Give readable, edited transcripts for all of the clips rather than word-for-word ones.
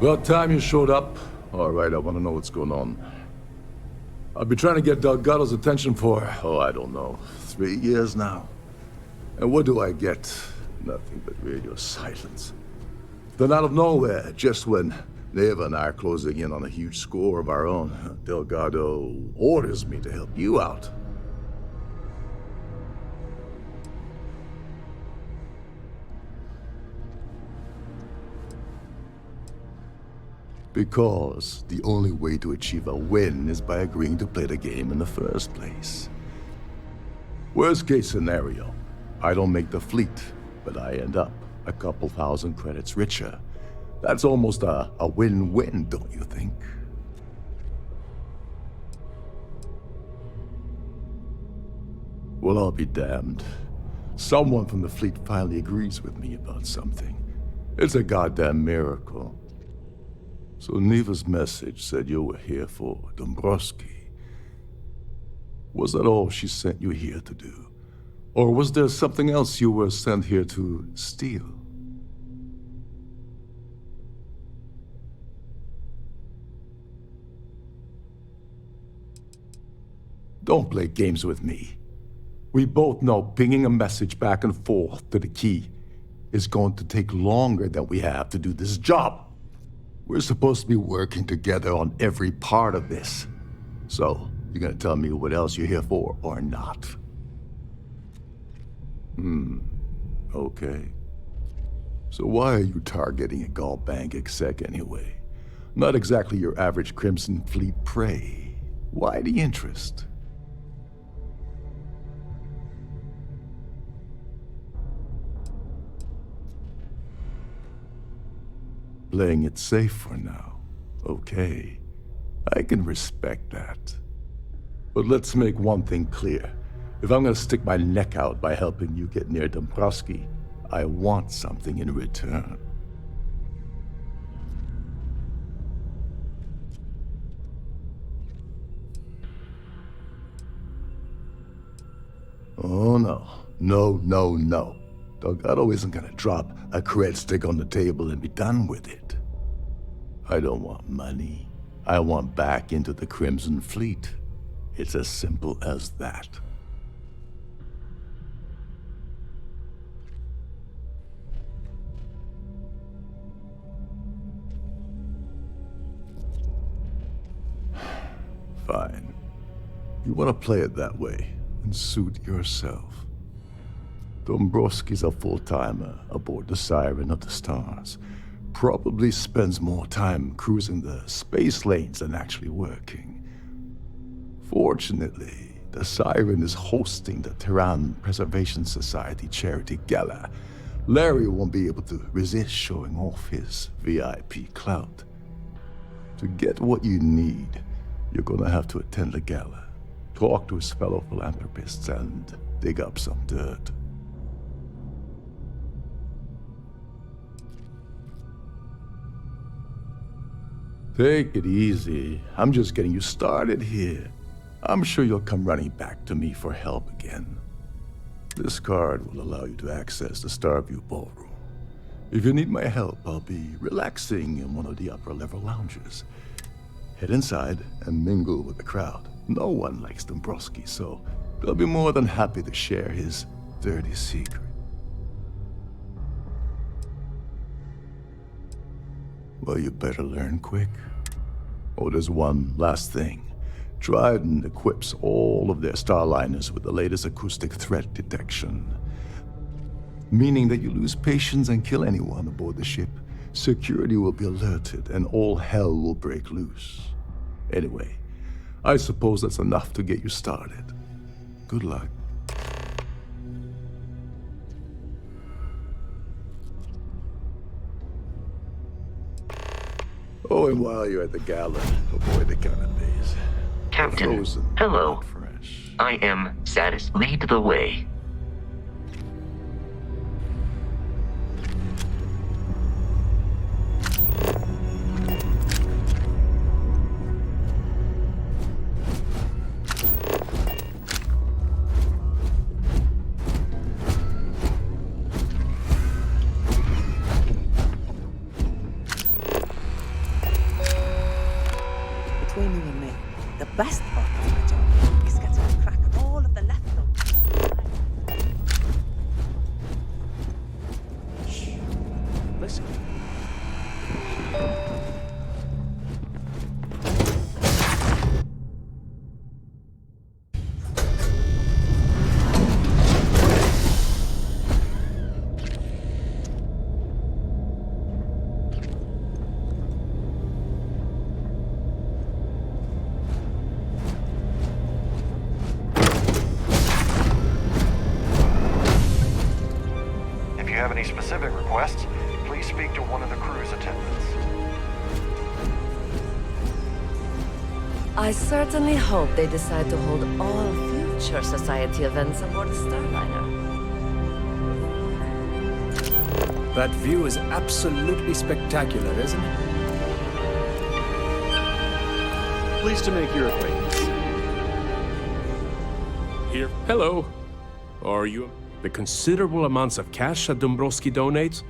About time you showed up. All right, I want to know what's going on. I've been trying to get Delgado's attention for, I don't know, 3 years now. And what do I get? Nothing but radio silence. Then out of nowhere, just when Neva and I are closing in on a huge score of our own, Delgado orders me to help you out. Because the only way to achieve a win is by agreeing to play the game in the first place. Worst case scenario, I don't make the fleet, but I end up a couple thousand credits richer. That's almost a win-win, don't you think? Well, I'll be damned. Someone from the fleet finally agrees with me about something. It's a goddamn miracle. So Neva's message said you were here for Dombrowski. Was that all she sent you here to do? Or was there something else you were sent here to steal? Don't play games with me. We both know pinging a message back and forth to the key is going to take longer than we have to do this job. We're supposed to be working together on every part of this. So, you're gonna tell me what else you're here for, or not? Okay. So why are you targeting a Gallbank exec anyway? Not exactly your average Crimson Fleet prey. Why the interest? Playing it safe for now. Okay. I can respect that. But let's make one thing clear. If I'm gonna stick my neck out by helping you get near Dombrowski, I want something in return. Oh no. No. Delgado isn't gonna drop a cred stick on the table and be done with it. I don't want money. I want back into the Crimson Fleet. It's as simple as that. Fine. You want to play it that way, and suit yourself. Dombrowski's a full-timer aboard the Siren of the Stars. Probably spends more time cruising the space lanes than actually working. Fortunately, the Siren is hosting the Terran Preservation Society charity gala. Larry won't be able to resist showing off his VIP clout. To get what you need, you're gonna have to attend the gala, talk to his fellow philanthropists, and dig up some dirt. Take it easy. I'm just getting you started here. I'm sure you'll come running back to me for help again. This card will allow you to access the Starfield ballroom. If you need my help, I'll be relaxing in one of the upper-level lounges. Head inside and mingle with the crowd. No one likes Dombrowski, so they'll be more than happy to share his dirty secret. Well, you better learn quick. Oh, there's one last thing. Trident equips all of their starliners with the latest acoustic threat detection. Meaning that you lose patience and kill anyone aboard the ship, security will be alerted and all hell will break loose. Anyway, I suppose that's enough to get you started. Good luck. Oh, and while you're at the gala, avoid the canopies. Captain, Frozen, hello. not fresh. I am Satis. Lead the way. you have any specific requests, please speak to one of the crew's attendants. I certainly hope they decide to hold all future society events aboard the Starliner. That view is absolutely spectacular, isn't it? Pleased to make your acquaintance. Here. Hello. Are you the considerable amounts of cash that Dombrowski donates,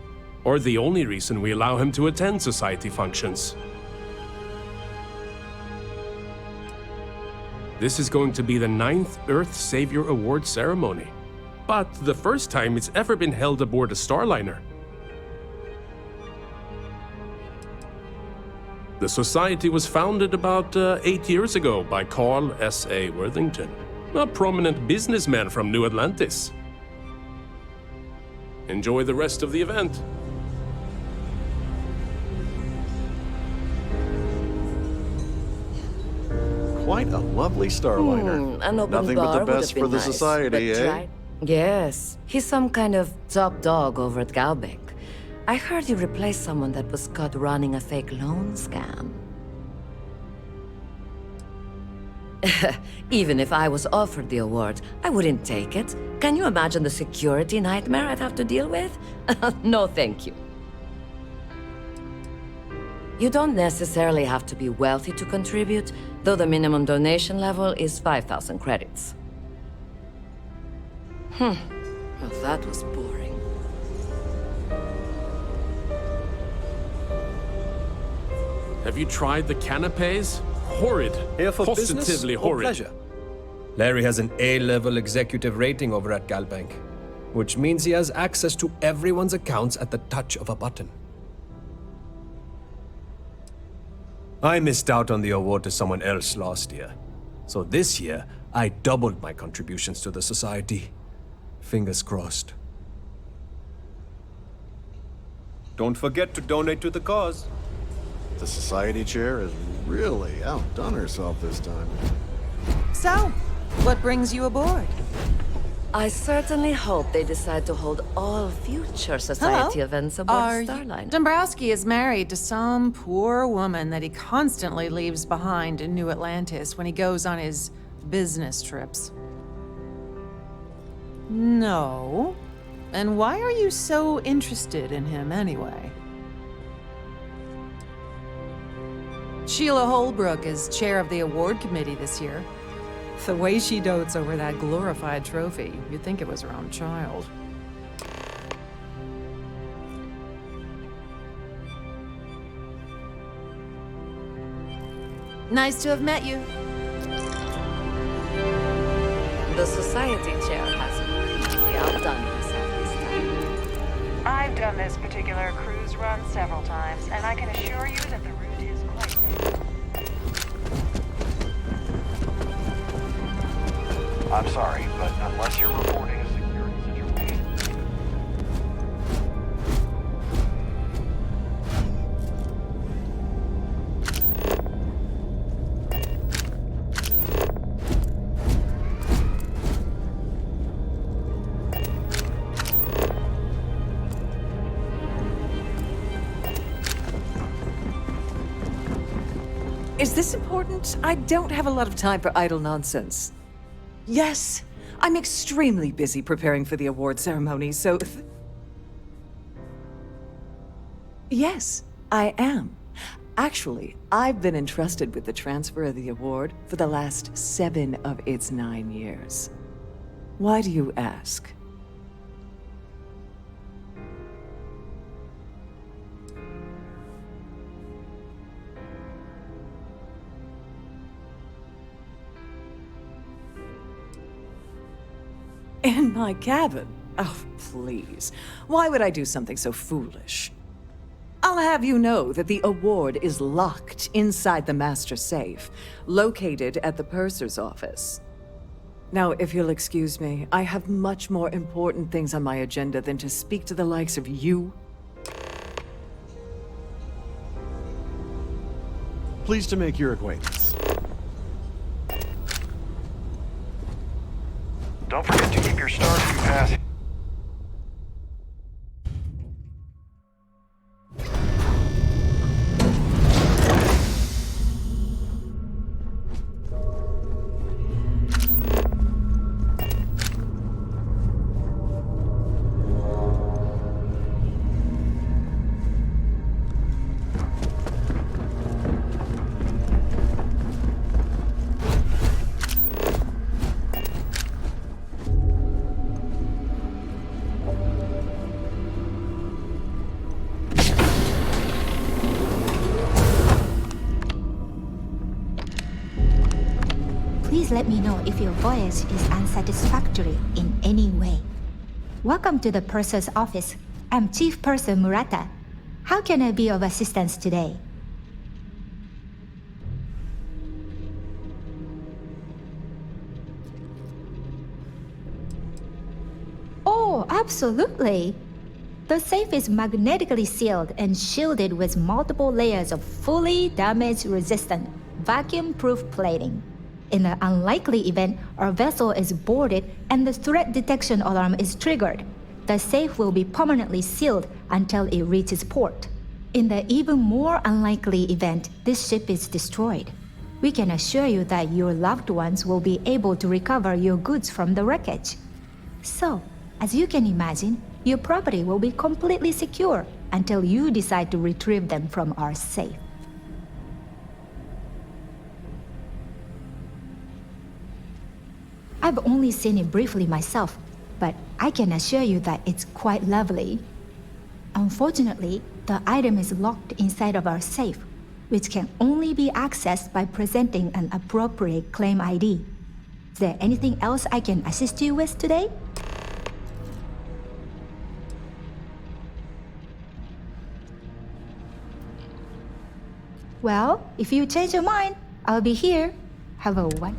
or the only reason we allow him to attend society functions? This is going to be the 9th Earth Savior Award ceremony, but the first time it's ever been held aboard a Starliner. The society was founded about 8 years ago by Carl S.A. Worthington, a prominent businessman from New Atlantis. Enjoy the rest of the event. Quite a lovely Starliner. An open Nothing bar but the would have best been for the nice, society, but eh? try- Yes, he's some kind of top dog over at Galbeck. I heard you replaced someone that was caught running a fake loan scam. Even if I was offered the award, I wouldn't take it. Can you imagine the security nightmare I'd have to deal with? No, thank you. You don't necessarily have to be wealthy to contribute, though the minimum donation level is 5,000 credits. Well, that was boring. Have you tried the canapes? Horrid. Here for business Positively or horrid. pleasure? Larry has an A-level executive rating over at Galbank, which means he has access to everyone's accounts at the touch of a button. I missed out on the award to someone else last year, so this year I doubled my contributions to the society. Fingers crossed. Don't forget to donate to the cause. The society chair has really outdone herself this time. So, what brings you aboard? I certainly hope they decide to hold all future society events aboard Starline. Dombrowski is married to some poor woman that he constantly leaves behind in New Atlantis when he goes on his business trips. No. And why are you so interested in him anyway? Sheila Holbrook is chair of the award committee this year. The way she dotes over that glorified trophy, you'd think it was her own child. Nice to have met you. The society chair has really outdone herself this time. I've done this particular cruise run several times, and I can assure you that the route is quite safe. I'm sorry, but unless you're reporting a security situation... Is this important? I don't have a lot of time for idle nonsense. Yes, I'm extremely busy preparing for the award ceremony, so... Yes, I am. Actually, I've been entrusted with the transfer of the award for the last 7 of its 9 years. Why do you ask? In my cabin? Oh, please. Why would I do something so foolish? I'll have you know that the award is locked inside the master safe, located at the purser's office. Now, if you'll excuse me, I have much more important things on my agenda than to speak to the likes of you. Pleased to make your acquaintance. Don't forget to keep your Starfield pass. Please let me know if your voyage is unsatisfactory in any way. Welcome to the Purser's office. I'm Chief Purser Murata. How can I be of assistance today? Oh, absolutely. The safe is magnetically sealed and shielded with multiple layers of fully damage-resistant, vacuum-proof plating. In the unlikely event our vessel is boarded and the threat detection alarm is triggered, the safe will be permanently sealed until it reaches port. In the even more unlikely event this ship is destroyed, we can assure you that your loved ones will be able to recover your goods from the wreckage. So, as you can imagine, your property will be completely secure until you decide to retrieve them from our safe. I've only seen it briefly myself, but I can assure you that it's quite lovely. Unfortunately, the item is locked inside of our safe, which can only be accessed by presenting an appropriate claim ID. Is there anything else I can assist you with today? Well, if you change your mind, I'll be here. Have a one.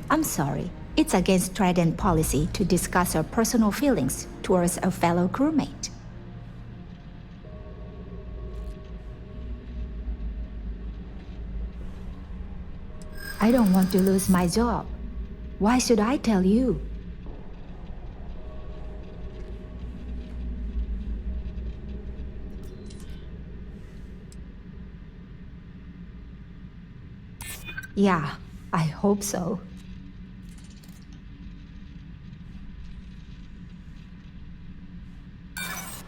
I'm sorry. It's against Trident policy to discuss our personal feelings towards a fellow crewmate. I don't want to lose my job. Why should I tell you? Yeah, I hope so.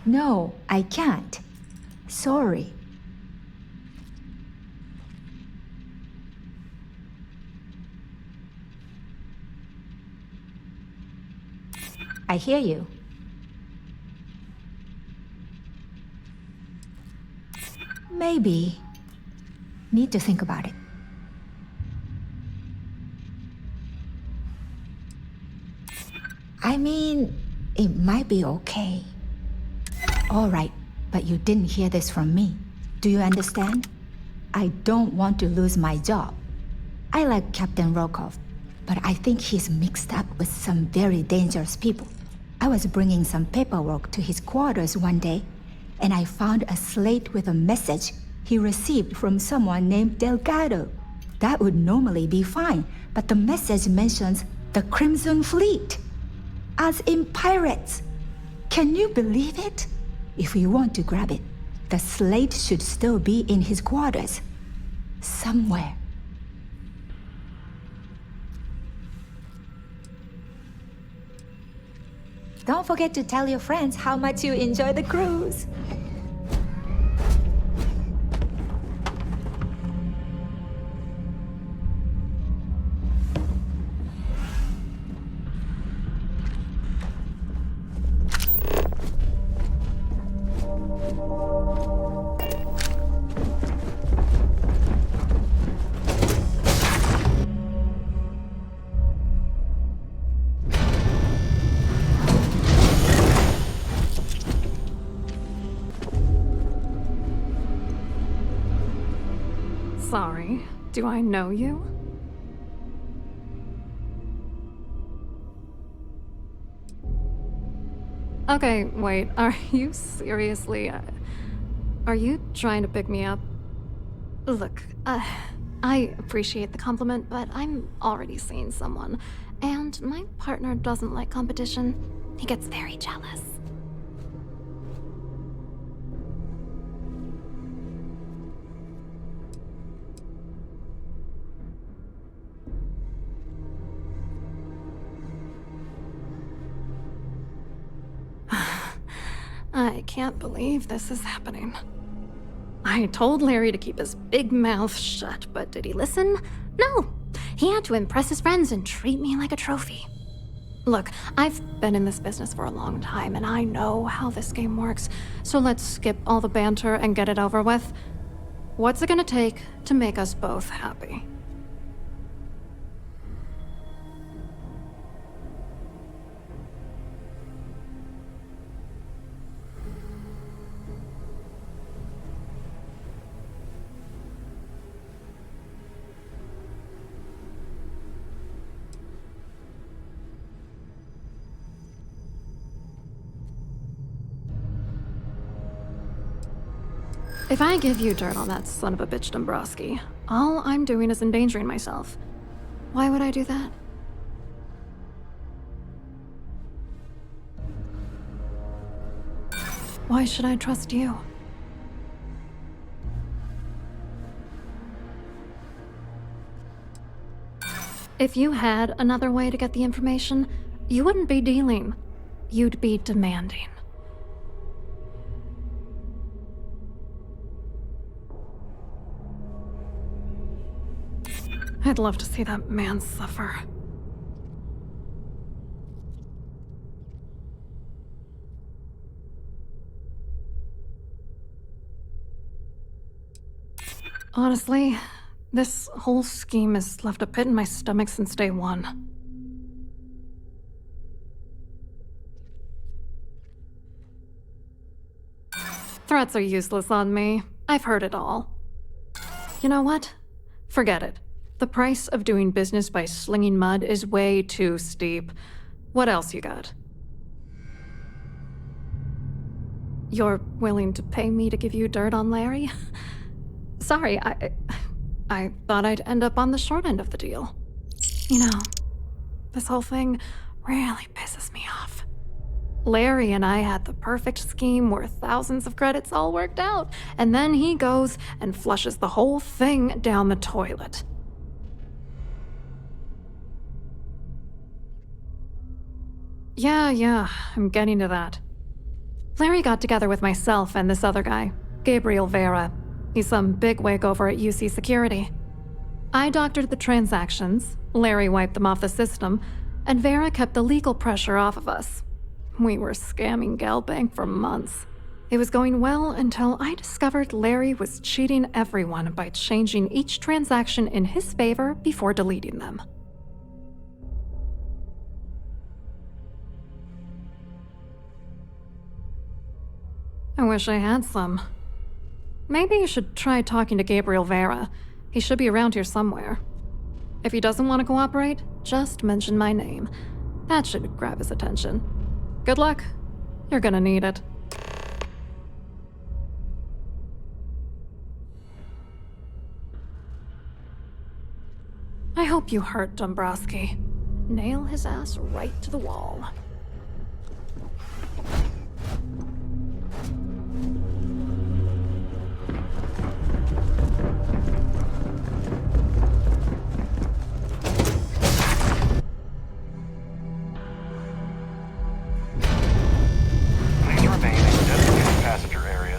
No, I can't. Sorry. I hear you. Maybe. Need to think about it. I mean, it might be okay. All right, but you didn't hear this from me. Do you understand? I don't want to lose my job. I like Captain Rokov, but I think he's mixed up with some very dangerous people. I was bringing some paperwork to his quarters one day, and I found a slate with a message he received from someone named Delgado. That would normally be fine, but the message mentions the Crimson Fleet, as in pirates. Can you believe it? If you want to grab it, the slate should still be in his quarters. Somewhere. Don't forget to tell your friends how much you enjoy the cruise. Sorry, do I know you? Okay, wait, are you seriously... are you trying to pick me up? Look, I appreciate the compliment, but I'm already seeing someone, and my partner doesn't like competition. He gets very jealous. I can't believe this is happening. I told Larry to keep his big mouth shut, but did he listen? No! He had to impress his friends and treat me like a trophy. Look, I've been in this business for a long time, and I know how this game works, so let's skip all the banter and get it over with. What's it gonna take to make us both happy? If I give you dirt on that son of a bitch Dombrowski, all I'm doing is endangering myself. Why would I do that? Why should I trust you? If you had another way to get the information, you wouldn't be dealing. You'd be demanding. I'd love to see that man suffer. Honestly, this whole scheme has left a pit in my stomach since day one. Threats are useless on me. I've heard it all. You know what? Forget it. The price of doing business by slinging mud is way too steep. What else you got? You're willing to pay me to give you dirt on Larry? Sorry, I thought I'd end up on the short end of the deal. You know, this whole thing really pisses me off. Larry and I had the perfect scheme worth thousands of credits all worked out, and then he goes and flushes the whole thing down the toilet. Yeah, I'm getting to that. Larry got together with myself and this other guy, Gabriel Vera. He's some bigwig over at UC Security. I doctored the transactions, Larry wiped them off the system, and Vera kept the legal pressure off of us. We were scamming Galbank for months. It was going well until I discovered Larry was cheating everyone by changing each transaction in his favor before deleting them. I wish I had some. Maybe you should try talking to Gabriel Vera. He should be around here somewhere. If he doesn't want to cooperate, just mention my name. That should grab his attention. Good luck. You're gonna need it. I hope you hurt Dombrowski. Nail his ass right to the wall.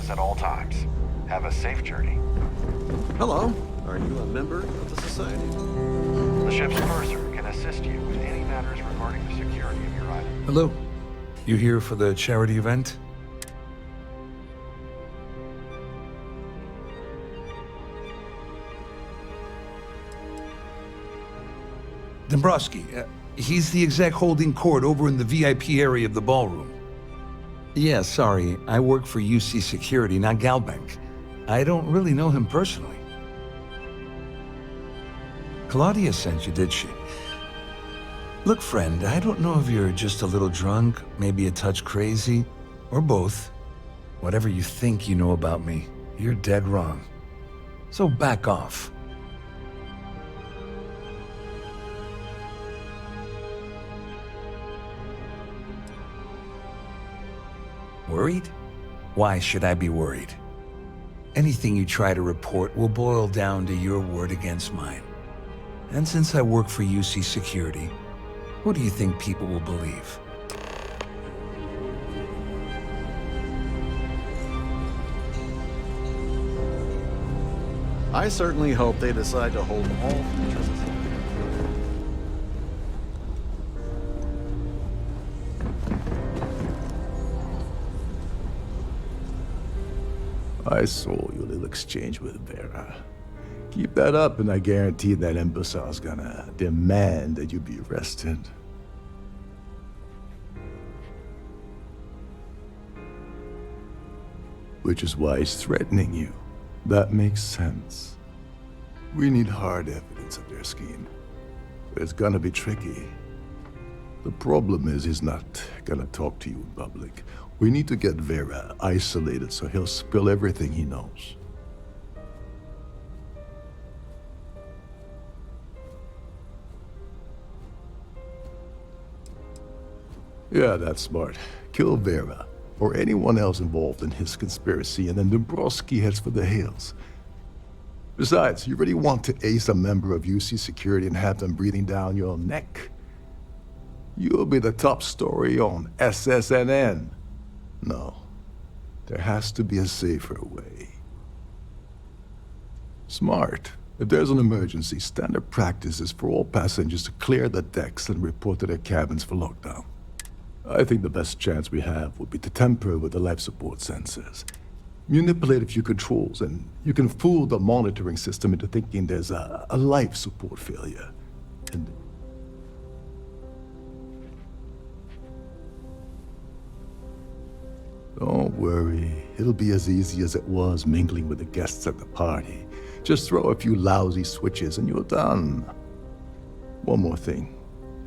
At all times. Have a safe journey. Hello. Are you a member of the Society? The ship's purser can assist you with any matters regarding the security of your item. Hello. You here for the charity event? Dombrowski, he's the exec holding court over in the VIP area of the ballroom. Yeah, sorry. I work for UC Security, not Galbank. I don't really know him personally. Claudia sent you, did she? Look, friend, I don't know if you're just a little drunk, maybe a touch crazy, or both. Whatever you think you know about me, you're dead wrong. So back off. Worried? Why should I be worried? Anything you try to report will boil down to your word against mine. And since I work for UC Security, what do you think people will believe? I certainly hope they decide to hold all features as I saw your little exchange with Vera. Keep that up, and I guarantee that imbecile's gonna demand that you be arrested. Which is why he's threatening you. That makes sense. We need hard evidence of their scheme. But it's gonna be tricky. The problem is he's not gonna talk to you in public. We need to get Vera isolated so he'll spill everything he knows. Yeah, that's smart. Kill Vera, or anyone else involved in his conspiracy, and then Dombrowski heads for the hills. Besides, you really want to ace a member of UC security and have them breathing down your neck? You'll be the top story on SSNN. No, there has to be a safer way. Smart. If there's an emergency, standard practice is for all passengers to clear the decks and report to their cabins for lockdown. I think the best chance we have would be to tamper with the life support sensors. Manipulate a few controls, and you can fool the monitoring system into thinking there's a life support failure. And don't worry, it'll be as easy as it was mingling with the guests at the party. Just throw a few lousy switches and you're done. One more thing.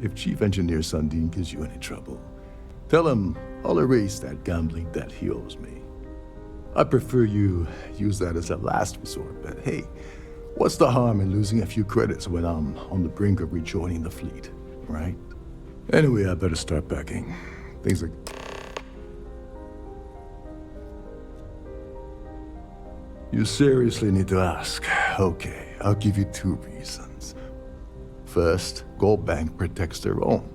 If Chief Engineer Sundin gives you any trouble, tell him I'll erase that gambling debt he owes me. I prefer you use that as a last resort, but hey, what's the harm in losing a few credits when I'm on the brink of rejoining the fleet, right? Anyway, I better start packing. Things are... You seriously need to ask. Okay, I'll give you 2 reasons. First, Gold Bank protects their own.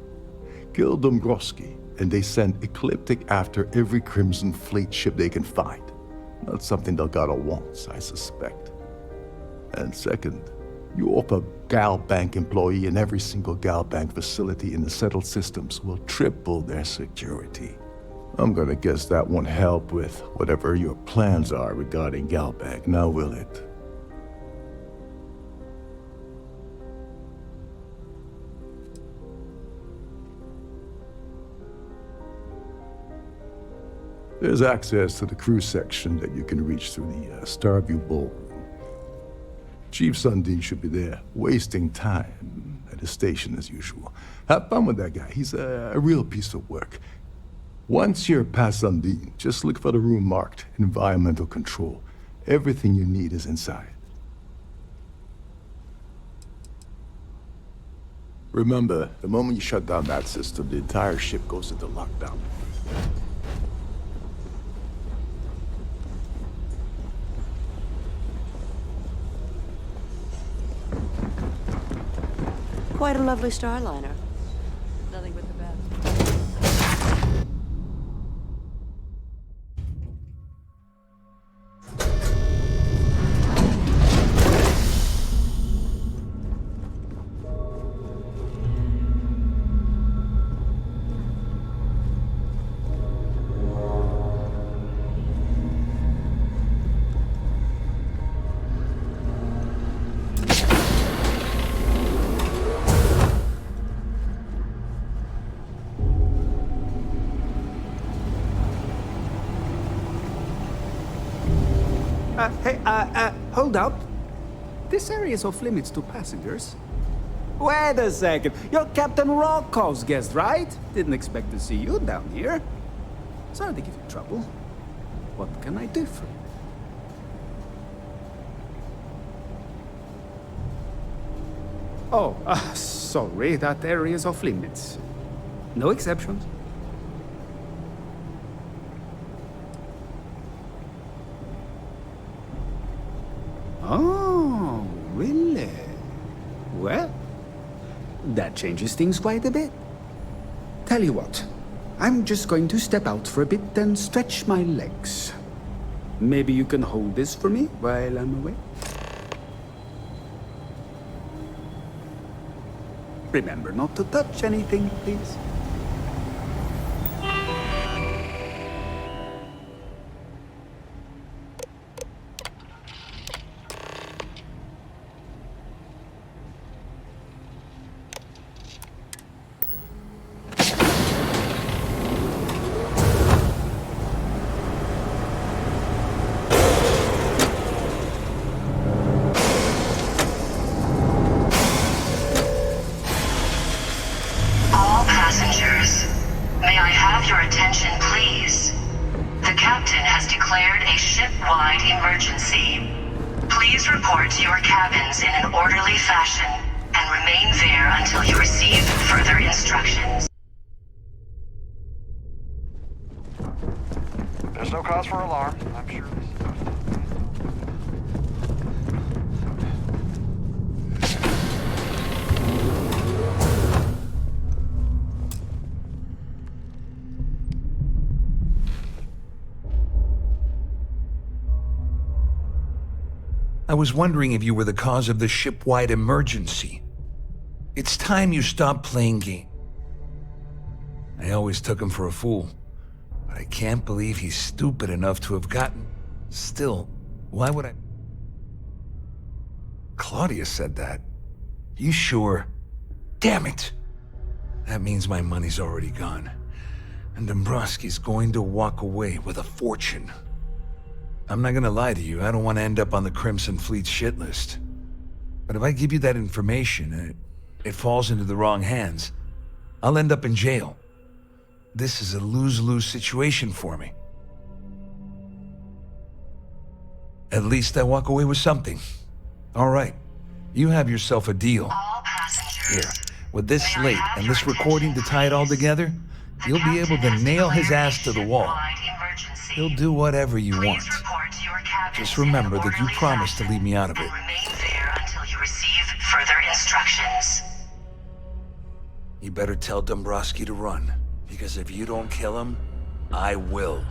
Kill Dombrowski, and they send Ecliptic after every Crimson Fleet ship they can find. Not something Delgado wants, I suspect. And second, you offer Gal Bank employee in every single Gal Bank facility in the settled systems will triple their security. I'm gonna guess that won't help with whatever your plans are regarding Gal Bank, now will it? There's access to the crew section that you can reach through the Starview Ballroom. Chief Sundin should be there, wasting time at his station as usual. Have fun with that guy. He's a real piece of work. Once you're past Sundin, just look for the room marked Environmental Control. Everything you need is inside. Remember, the moment you shut down that system, the entire ship goes into lockdown. Quite a lovely Starliner. Nothing but the best. Hold up. This area is off limits to passengers. Wait a second. You're Captain Rocco's guest, right? Didn't expect to see you down here. Sorry to give you trouble. What can I do for you? Oh, sorry. That area is off limits. No exceptions. Oh, really? Well, that changes things quite a bit. Tell you what, I'm just going to step out for a bit and stretch my legs. Maybe you can hold this for me while I'm away? Remember not to touch anything, please. your attention, please? The captain has declared a ship-wide emergency. Please report to your cabins in an orderly fashion and remain there until you receive further instructions. There's no cause for alarm. I'm sure this is... I was wondering if you were the cause of the ship-wide emergency. It's time you stopped playing games. I always took him for a fool, but I can't believe he's stupid enough to have gotten... Still, why would I... Claudia said that. You sure? Damn it! That means my money's already gone, and Dombrowski's going to walk away with a fortune. I'm not gonna lie to you, I don't want to end up on the Crimson Fleet's shit list. But if I give you that information and it falls into the wrong hands, I'll end up in jail. This is a lose-lose situation for me. At least I walk away with something. All right, you have yourself a deal. Here, with this slate and this recording to tie it all together, you'll be able to nail his ass to the wall. He'll do whatever you want. Just remember that you promised to leave me out of it. Remain there until you receive further instructions. You better tell Dombrowski to run, because if you don't kill him, I will.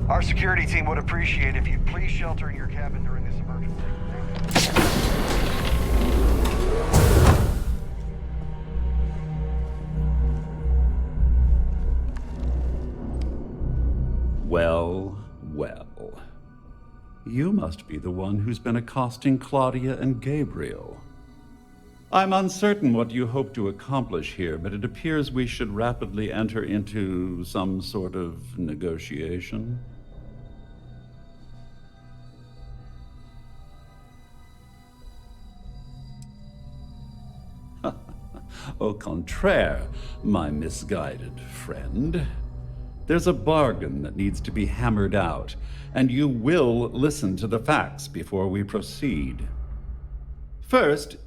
Our security team would appreciate if you'd please shelter in your cabin during this emergency. Well, well. You must be the one who's been accosting Claudia and Gabriel. I'm uncertain what you hope to accomplish here, but it appears we should rapidly enter into some sort of negotiation. Au contraire, my misguided friend. There's a bargain that needs to be hammered out, and you will listen to the facts before we proceed. First,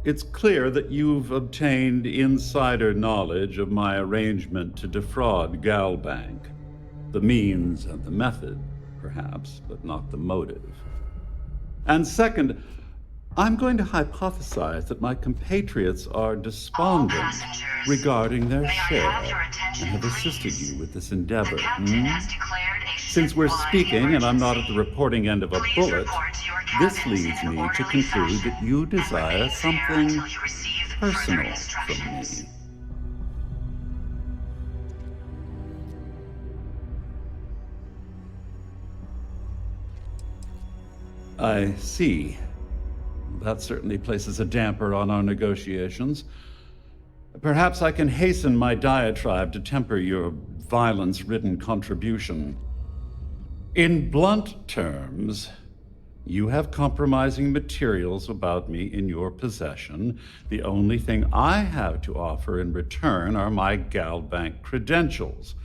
it's clear that you've obtained insider knowledge of my arrangement to defraud Galbank. The means and the method, perhaps, but not the motive. And second, I'm going to hypothesize that my compatriots are despondent regarding their share and have assisted you with this endeavor. Since we're speaking and I'm not at the reporting end of a bullet, this leads me to conclude that you desire something personal from me. I see. That certainly places a damper on our negotiations. Perhaps I can hasten my diatribe to temper your violence-ridden contribution. In blunt terms, you have compromising materials about me in your possession. The only thing I have to offer in return are my Galbank credentials.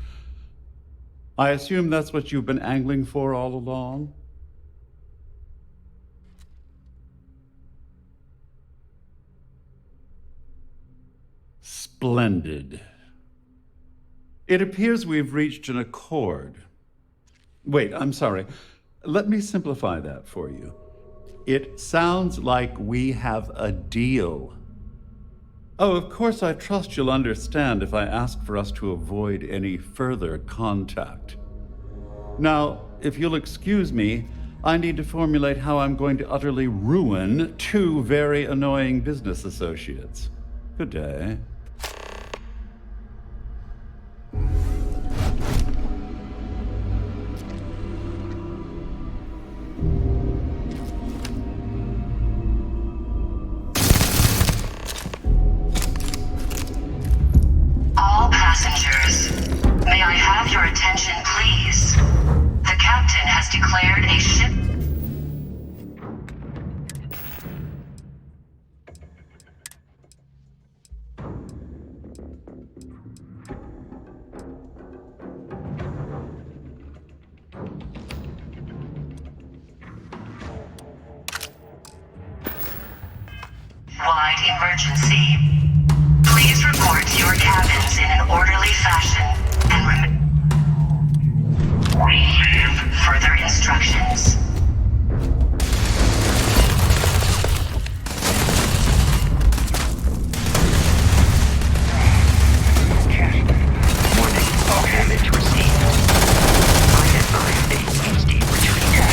I assume that's what you've been angling for all along? Splendid. It appears we've reached an accord. Wait, I'm sorry. Let me simplify that for you. It sounds like we have a deal. Oh, of course, I trust you'll understand if I ask for us to avoid any further contact. Now, if you'll excuse me, I need to formulate how I'm going to utterly ruin two very annoying business associates. Good day. ship-wide emergency. Please report to your cabins in an orderly fashion and receive further instructions. Damage received. I advise a hasty retreat.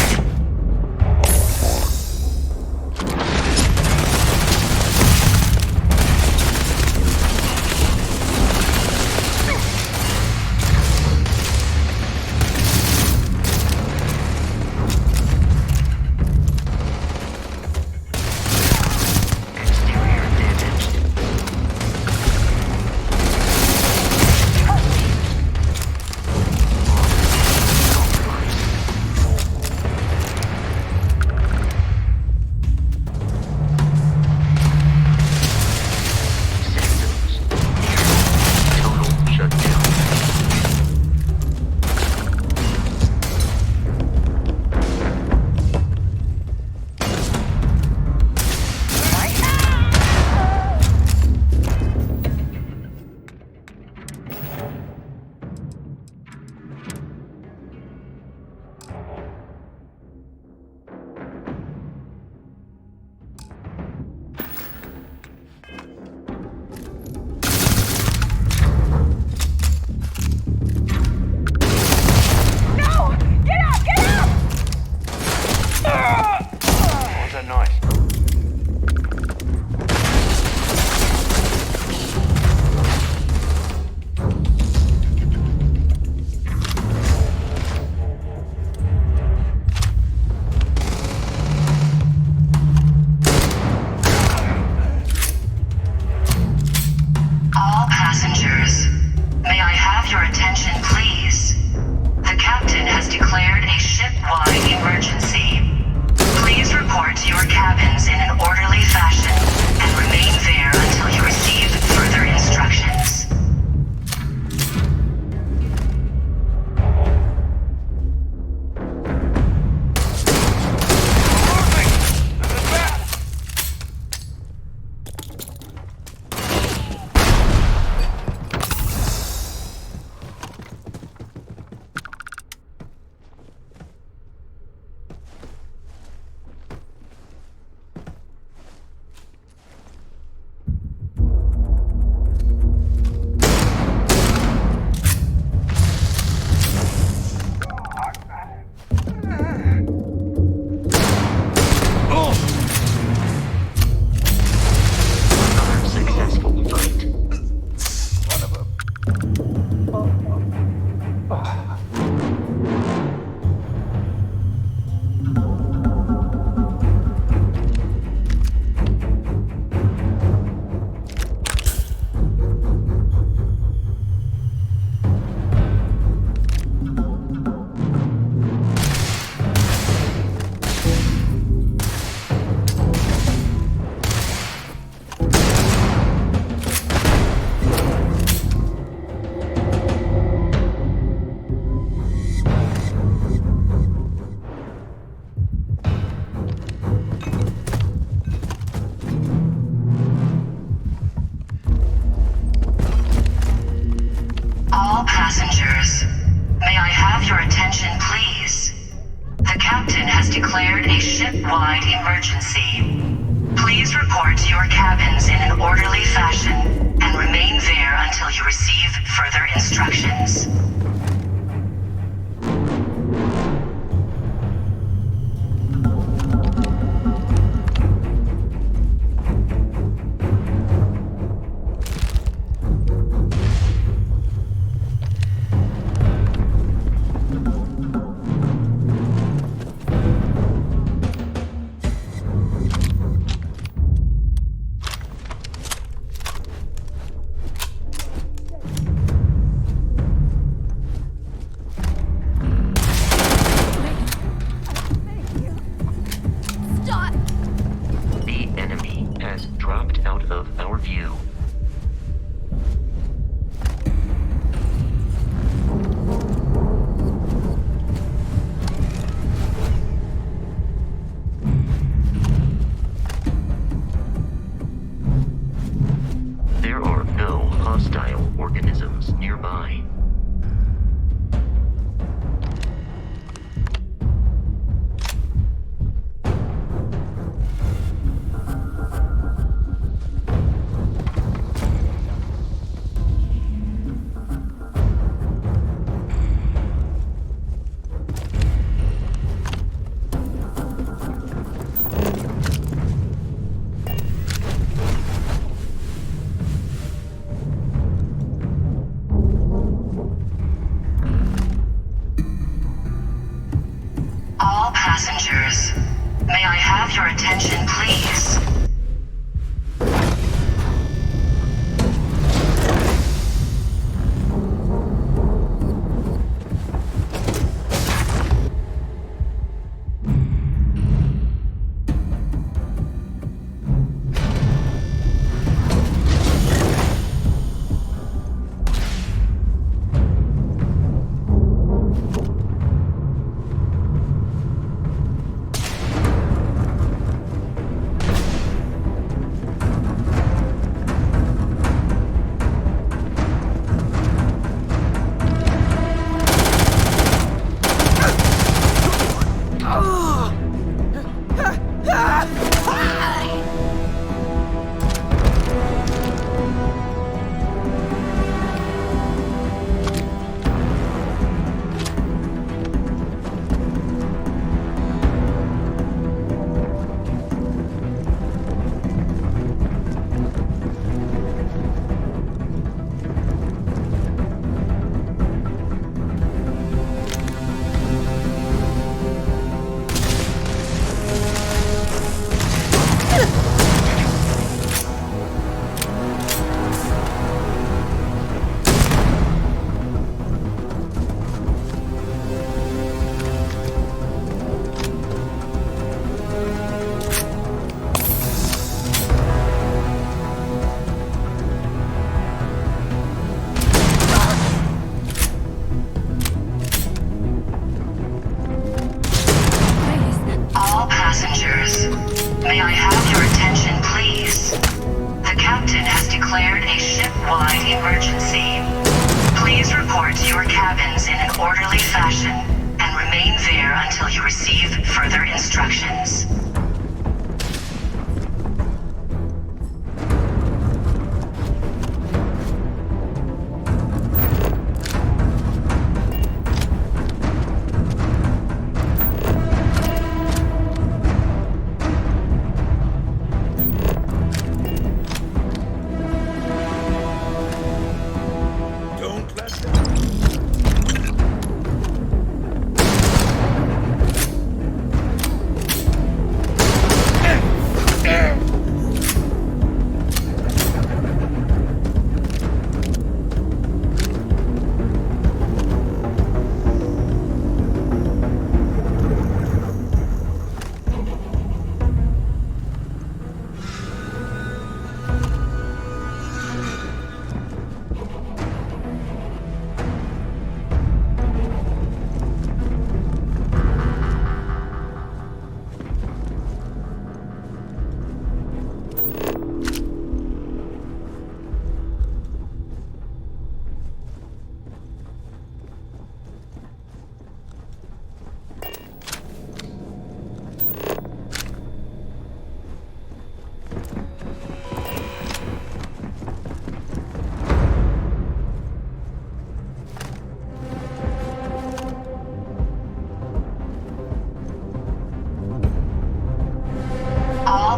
ship-wide emergency. Please report to your cabins in an orderly fashion and remain there until you receive further instructions. passengers, may I have your attention, please? May I have your attention, please? The captain has declared a ship-wide emergency. Please report to your cabins in an orderly fashion and remain there until you receive further instructions.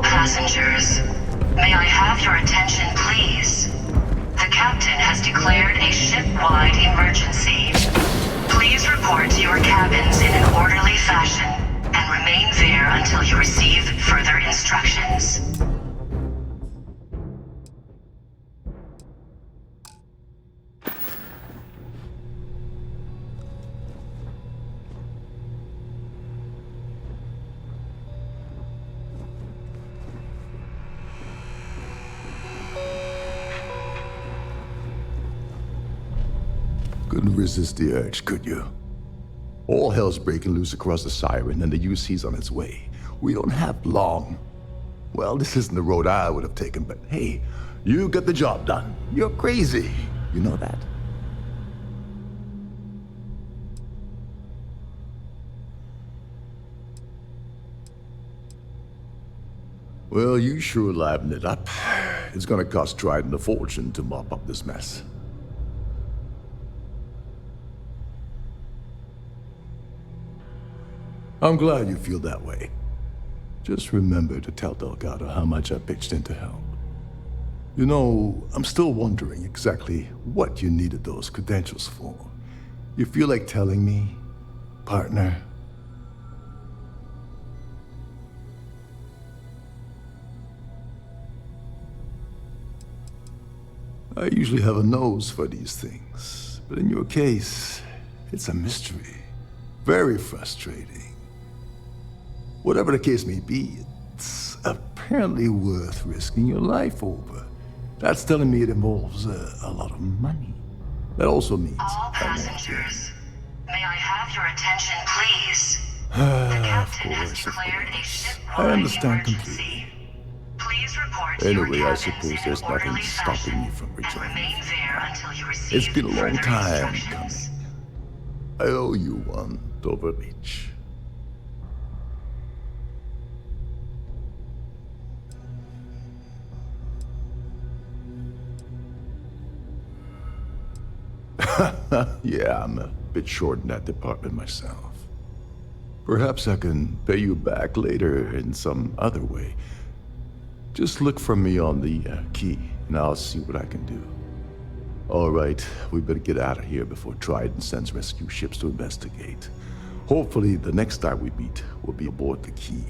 Passengers, may I have your attention, please? The captain has declared a ship-wide emergency. Please report to your cabins in an orderly fashion and remain there until you receive further instructions. Couldn't resist the urge, could you? All hell's breaking loose across the Siren, and the UC's on its way. We don't have long. Well, this isn't the road I would have taken, but hey, you got the job done. You're crazy. You know that? Well, you sure livened it up. It's gonna cost Trident a fortune to mop up this mess. I'm glad you feel that way. Just remember to tell Delgado how much I pitched in to help. You know, I'm still wondering exactly what you needed those credentials for. You feel like telling me, partner? I usually have a nose for these things, but in your case, it's a mystery. Very frustrating. Whatever the case may be, it's apparently worth risking your life over. That's telling me it involves a lot of money. That also means All passengers, may I have your attention, please? Of course, of course. I understand completely. Please report Anyway, your I cabins suppose in there's an nothing orderly stopping fashion me from and rejoining. remain there until you receive It's been a long further time instructions. coming. I owe you one, Doverbeach. Yeah, I'm a bit short in that department myself. Perhaps I can pay you back later in some other way. Just look for me on the key, and I'll see what I can do. All right, we better get out of here before Trident sends rescue ships to investigate. Hopefully, the next time we meet, we'll be aboard the key.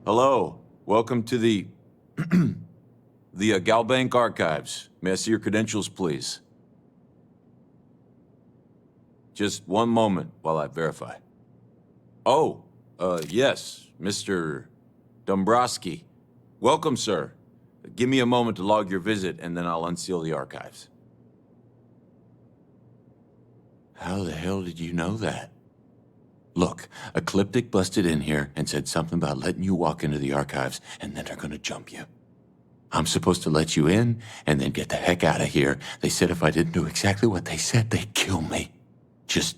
Hello. Welcome to the Galbank Archives. May I see your credentials, please? Just one moment while I verify. Oh, yes, Mr. Dombrowski. Welcome, sir. Give me a moment to log your visit, and then I'll unseal the archives. How the hell did you know that? Look, Ecliptic busted in here and said something about letting you walk into the archives, and then they're gonna jump you. I'm supposed to let you in, and then get the heck out of here. They said if I didn't do exactly what they said, they'd kill me. Just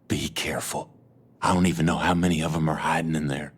be careful. I don't even know how many of them are hiding in there.